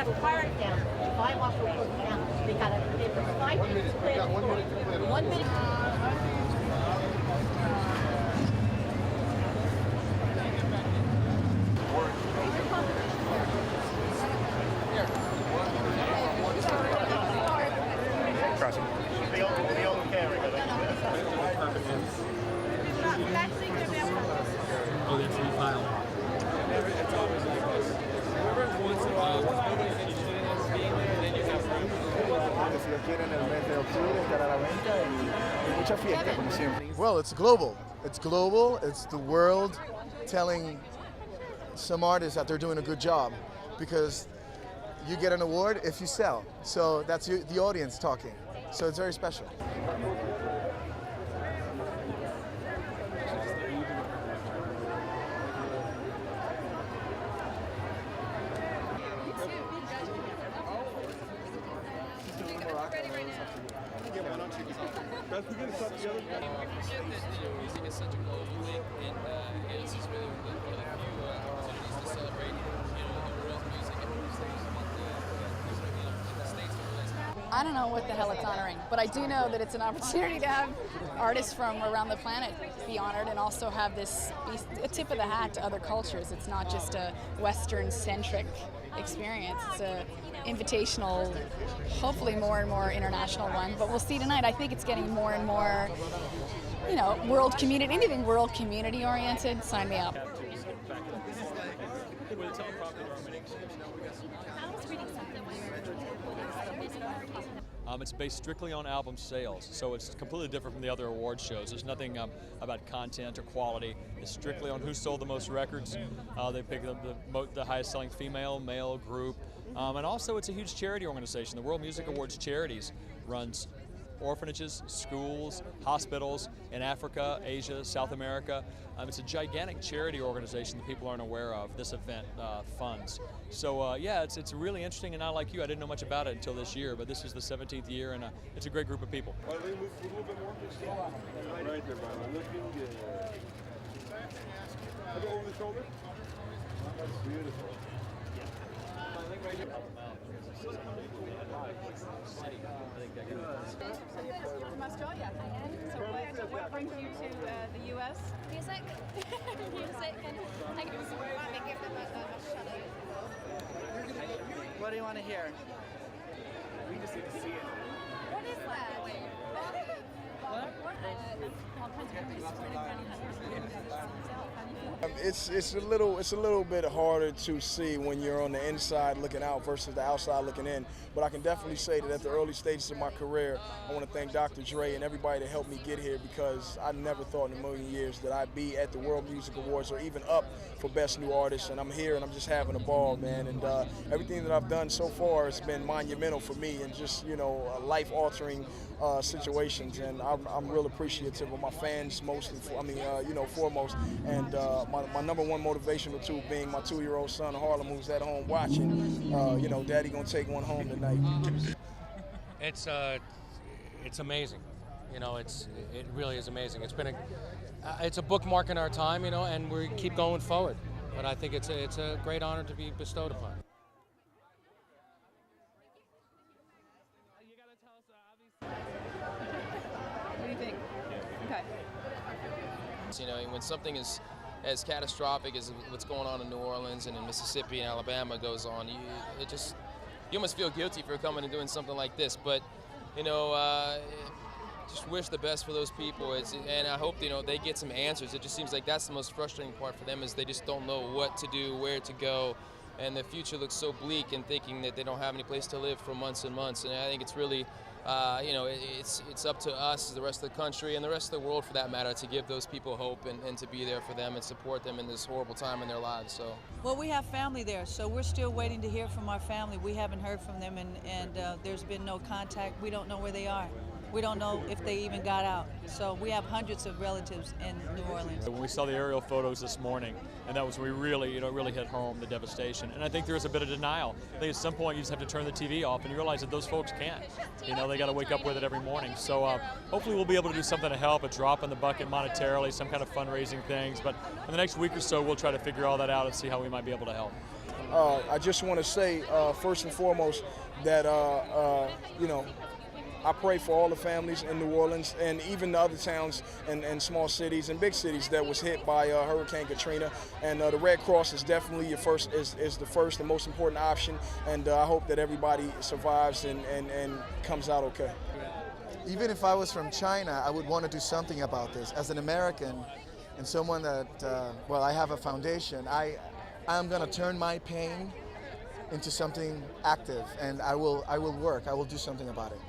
got to fire it down. 5 off will put it down. They got to, it was 5 minutes to play. 1 minute. Oh, that's refile. It's always like this. Once in a while, then you have room. Well, it's global. It's global. It's the world telling some artists that they're doing a good job, because you get an award if you sell. So that's the audience talking. So it's very special. Music is such a global thing, and it's just really one of the few opportunities to celebrate, the world's music and the States to release. I don't know what the hell it's honoring, but I do know that it's an opportunity to have artists from around the planet be honored, and also have this be a tip of the hat to other cultures. It's not just a western-centric experience. It's a invitational, hopefully more and more international one, but we'll see tonight. I think it's getting more and more, world community, anything world community oriented, sign me up. It's based strictly on album sales, so it's completely different from the other award shows. There's nothing about content or quality. It's strictly on who sold the most records. They pick the highest selling female, male group, and also it's a huge charity organization. The World Music Awards Charities runs orphanages, schools, hospitals in Africa, Asia, South America. It's a gigantic charity organization that people aren't aware of. This event funds. So yeah, it's really interesting, and I, like you, I didn't know much about it until this year, but this is the 17th year, and it's a great group of people. Right there, Byron. Looking good. Over the shoulder. That's beautiful. From Australia. So what brings you to the US? Music. Music, and I can support and give them a shot. What do you want to hear? We just need to see it. What is that? It's a little bit harder to see when you're on the inside looking out versus the outside looking in. But I can definitely say that at the early stages of my career, I want to thank Dr. Dre and everybody that helped me get here, because I never thought in a million years that I'd be at the World Music Awards or even up for Best New Artist. And I'm here and I'm just having a ball, man. And everything that I've done so far has been monumental for me, and just life-altering situations. And I'm real appreciative of my fans mostly, foremost, and my number one motivational tool being my 2-year-old son Harlem, who's at home watching. Daddy gonna take one home tonight. It's amazing. It really is amazing. It's a bookmark in our time, and we keep going forward. But I think it's a great honor to be bestowed upon. What do you think? Okay. When something is as catastrophic as what's going on in New Orleans and in Mississippi and Alabama goes on, you almost feel guilty for coming and doing something like this. But just wish the best for those people, and I hope they get some answers. It just seems like that's the most frustrating part for them, is they just don't know what to do, where to go, and the future looks so bleak, and thinking that they don't have any place to live for months and months. And I think it's really it's up to us, the rest of the country, and the rest of the world for that matter, to give those people hope and to be there for them and support them in this horrible time in their lives. So. Well, we have family there, so we're still waiting to hear from our family. We haven't heard from them, and there's been no contact. We don't know where they are. We don't know if they even got out. So we have hundreds of relatives in New Orleans. We saw the aerial photos this morning, and that was when we really hit home the devastation. And I think there's a bit of denial. I think at some point you just have to turn the TV off and you realize that those folks can't. They got to wake up with it every morning. So hopefully we'll be able to do something to help, a drop in the bucket monetarily, some kind of fundraising things. But in the next week or so, we'll try to figure all that out and see how we might be able to help. I just want to say, first and foremost, that, you know, I pray for all the families in New Orleans and even the other towns and small cities and big cities that was hit by Hurricane Katrina. And the Red Cross is definitely is the first and most important option. And I hope that everybody survives and comes out okay. Even if I was from China, I would want to do something about this. As an American and someone that, well, I have a foundation, I'm going to turn my pain into something active, and I will work. I will do something about it.